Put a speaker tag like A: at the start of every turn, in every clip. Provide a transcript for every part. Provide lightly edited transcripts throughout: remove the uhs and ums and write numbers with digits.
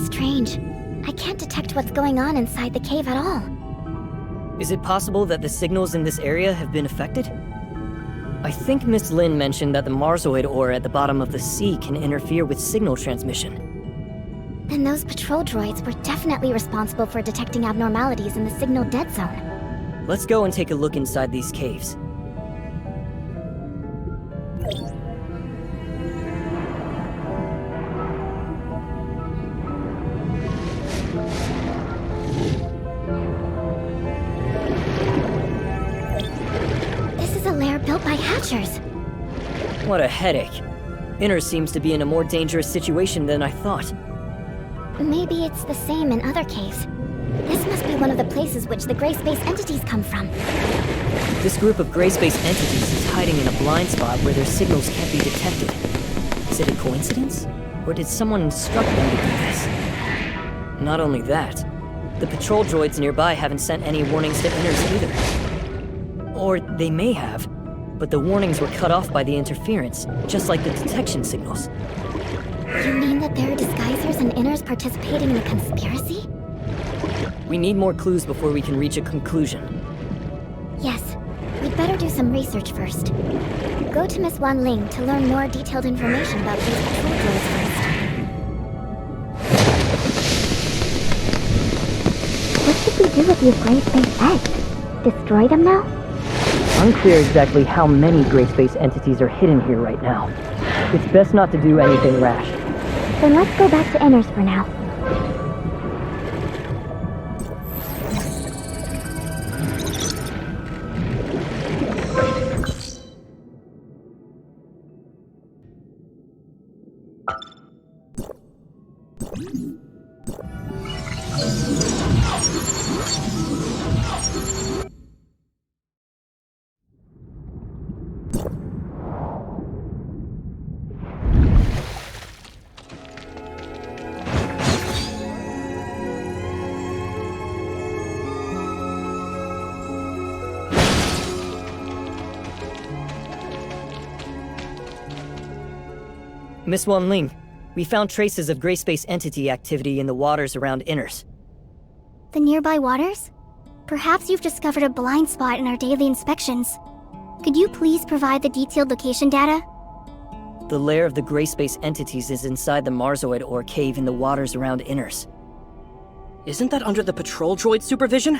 A: strange. I can't detect what's going on inside the cave at all.
B: Is it possible that the signals in this area have been affected? I think Miss Lin mentioned that the Marsoid ore at the bottom of the sea can interfere with signal transmission.
A: Then those patrol droids were definitely responsible for detecting abnormalities in the signal dead zone.
B: Let's go and take a look inside these caves.
A: Built by hatchers.
B: What a headache. Inner seems to be in a more dangerous situation than I thought.
A: Maybe it's the same in other caves. This must be one of the places which the gray space entities come from.
B: This group of gray space entities is hiding in a blind spot where their signals can't be detected. Is it a coincidence? Or did someone instruct them to do this? Not only that, the patrol droids nearby haven't sent any warnings to Inners either. Or they may have, but the warnings were cut off by the interference, just like the detection signals.
A: You mean that there are disguisers and Inners participating in a conspiracy?
B: We need more clues before we can reach a conclusion.
A: Yes, we'd better do some research first. Go to Miss Wan Ling to learn more detailed information about these patrol droids first. What should we do with these gray space eggs? Destroy them now?
B: Unclear exactly how many gray space entities are hidden here right now. It's best not to do anything rash.
A: Then let's go back to Inners for now.
B: Miss Wan Ling, we found traces of gray space entity activity in the waters around Inners.
A: The nearby waters? Perhaps you've discovered a blind spot in our daily inspections. Could you please provide the detailed location data?
B: The lair of the gray space entities is inside the Marsoid ore cave in the waters around Inners.
C: Isn't that under the patrol droid supervision?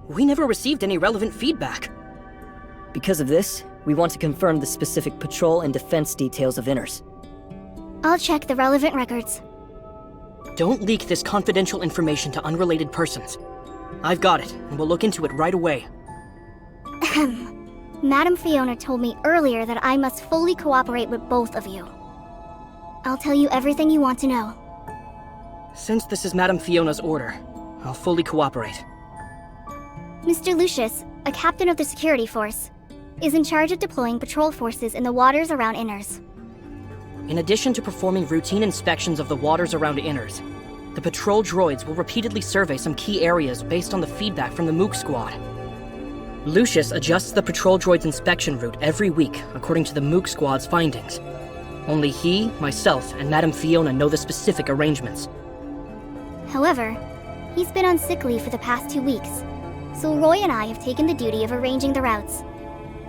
C: We never received any relevant feedback.
B: Because of this, we want to confirm the specific patrol and defense details of Inners.
A: I'll check the relevant records.
C: Don't leak this confidential information to unrelated persons. I've got it, and we'll look into it right away.
A: Madam Fiona told me earlier that I must fully cooperate with both of you. I'll tell you everything you want to know.
C: Since this is Madam Fiona's order, I'll fully cooperate.
A: Mr. Lucius, a captain of the security force, is in charge of deploying patrol forces in the waters around Inners.
C: In addition to performing routine inspections of the waters around Inners, the patrol droids will repeatedly survey some key areas based on the feedback from the Mook Squad. Lucius adjusts the patrol droid's inspection route every week according to the Mook Squad's findings. Only he, myself, and Madame Fiona know the specific arrangements.
A: However, he's been on sick leave for the past 2 weeks, so Roy and I have taken the duty of arranging the routes.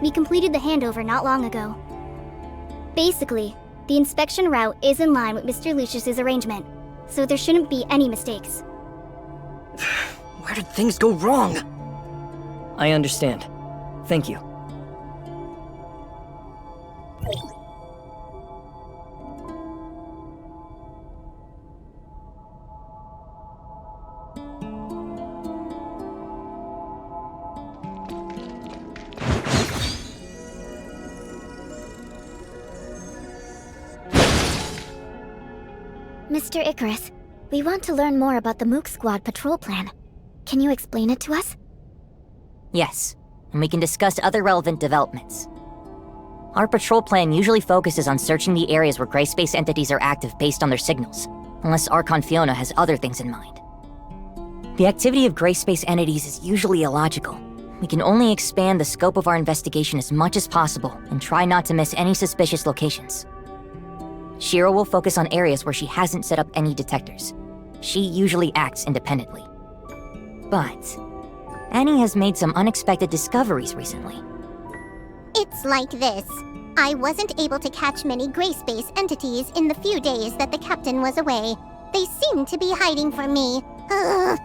A: We completed the handover not long ago. Basically, the inspection route is in line with Mr. Lucius's arrangement, so there shouldn't be any mistakes.
C: Where did things go wrong?
B: I understand. Thank you.
A: Mr. Icarus, we want to learn more about the Mook Squad patrol plan. Can you explain it to us?
D: Yes, and we can discuss other relevant developments. Our patrol plan usually focuses on searching the areas where gray space entities are active based on their signals, unless Archon Fiona has other things in mind. The activity of gray space entities is usually illogical. We can only expand the scope of our investigation as much as possible and try not to miss any suspicious locations. Shiro will focus on areas where she hasn't set up any detectors. She usually acts independently. But Annie has made some unexpected discoveries recently.
E: It's like this. I wasn't able to catch many gray space entities in the few days that the captain was away. They seem to be hiding from me. Ugh.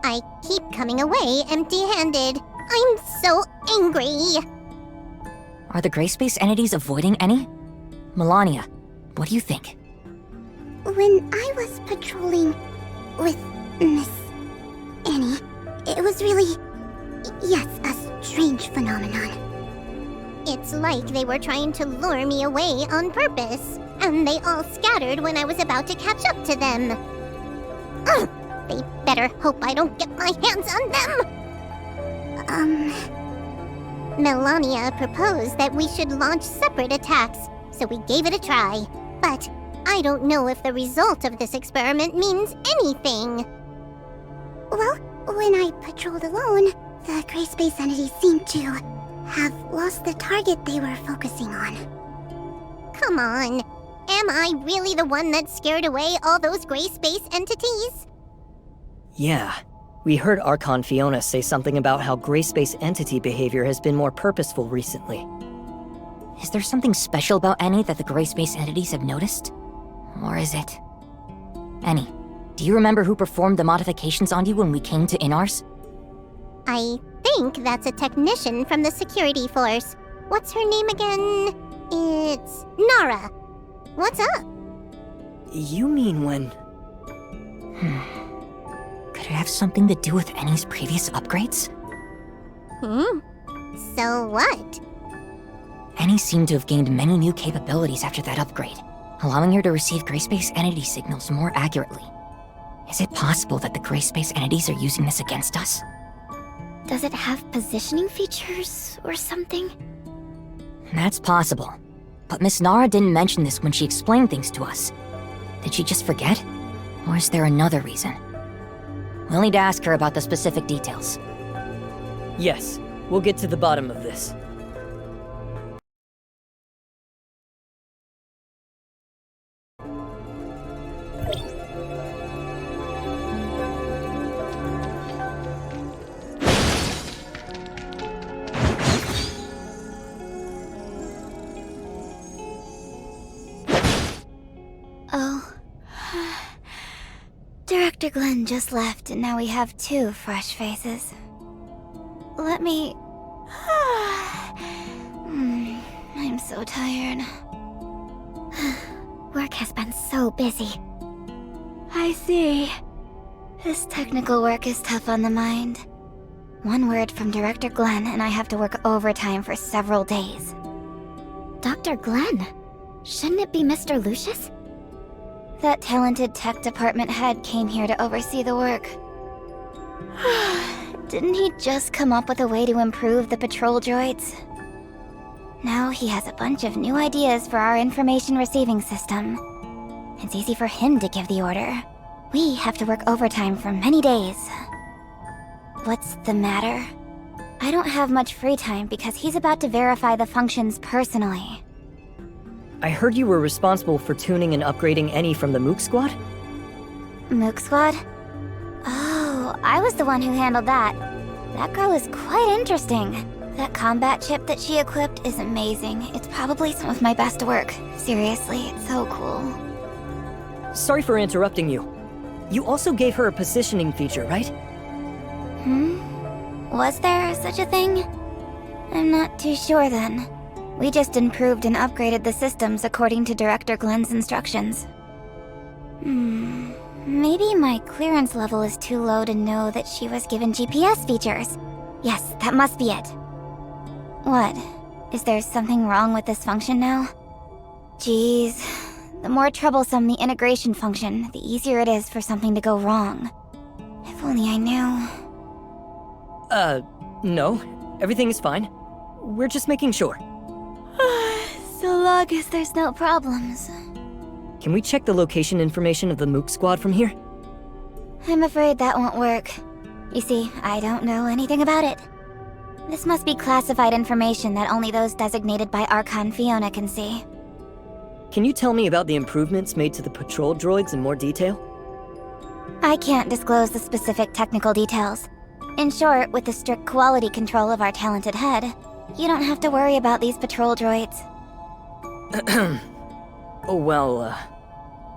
E: I keep coming away empty-handed. I'm so angry.
D: Are the gray space entities avoiding Annie? Melania, what do you think?
E: When I was patrolling with Miss Annie, it was really, yes, a strange phenomenon. It's like they were trying to lure me away on purpose, and they all scattered when I was about to catch up to them. Ugh, they better hope I don't get my hands on them! Melania proposed that we should launch separate attacks, so we gave it a try. But I don't know if the result of this experiment means anything. Well, when I patrolled alone, the gray space entities seemed to have lost the target they were focusing on. Come on, am I really the one that scared away all those gray space entities?
B: Yeah. We heard Archon Fiona say something about how gray space entity behavior has been more purposeful recently.
D: Is there something special about Annie that the gray space entities have noticed? Or is it... Annie, do you remember who performed the modifications on you when we came to Inars?
E: I think that's a technician from the security force. What's her name again? It's Nara. What's up?
B: You mean when...
D: Could it have something to do with Annie's previous upgrades?
E: So what?
D: Annie seemed to have gained many new capabilities after that upgrade, allowing her to receive gray space entity signals more accurately. Is it possible that the gray space entities are using this against us?
A: Does it have positioning features or something?
D: That's possible. But Miss Nara didn't mention this when she explained things to us. Did she just forget? Or is there another reason? We'll need to ask her about the specific details.
B: Yes, we'll get to the bottom of this.
A: Oh. Director Glenn just left, and now we have 2 fresh faces. Let me... I'm so tired. Work has been so busy. I see. This technical work is tough on the mind. One word from Director Glenn, and I have to work overtime for several days. Dr. Glenn? Shouldn't it be Mr. Lucius? That talented tech department head came here to oversee the work. Didn't he just come up with a way to improve the patrol droids? Now he has a bunch of new ideas for our information receiving system. It's easy for him to give the order. We have to work overtime for many days. What's the matter? I don't have much free time because he's about to verify the functions personally.
B: I heard you were responsible for tuning and upgrading Annie from the Mook Squad?
A: Mook Squad? Oh, I was the one who handled that. That girl is quite interesting. That combat chip that she equipped is amazing. It's probably some of my best work. Seriously, it's so cool.
B: Sorry for interrupting you. You also gave her a positioning feature, right?
A: Was there such a thing? I'm not too sure then. We just improved and upgraded the systems according to Director Glenn's instructions. Maybe my clearance level is too low to know that she was given GPS features. Yes, that must be it. What? Is there something wrong with this function now? Jeez. The more troublesome the integration function, the easier it is for something to go wrong. If only I knew.
B: No. Everything is fine. We're just making sure.
A: So long as there's no problems.
B: Can we check the location information of the Mook Squad from here?
A: I'm afraid that won't work. You see, I don't know anything about it. This must be classified information that only those designated by Archon Fiona can see.
B: Can you tell me about the improvements made to the patrol droids in more detail?
A: I can't disclose the specific technical details. In short, with the strict quality control of our talented head, you don't have to worry about these patrol droids.
B: Oh, well,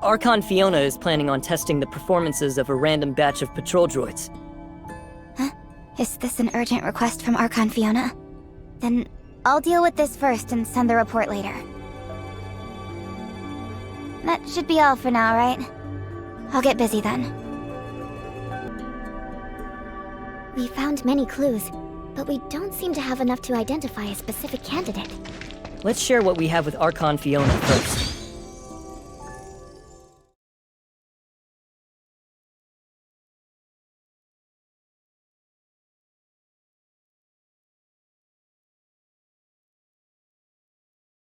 B: Archon Fiona is planning on testing the performances of a random batch of patrol droids.
A: Huh? Is this an urgent request from Archon Fiona? Then I'll deal with this first and send the report later. That should be all for now, right? I'll get busy then. We found many clues, but we don't seem to have enough to identify a specific candidate.
B: Let's share what we have with Archon Fiona first.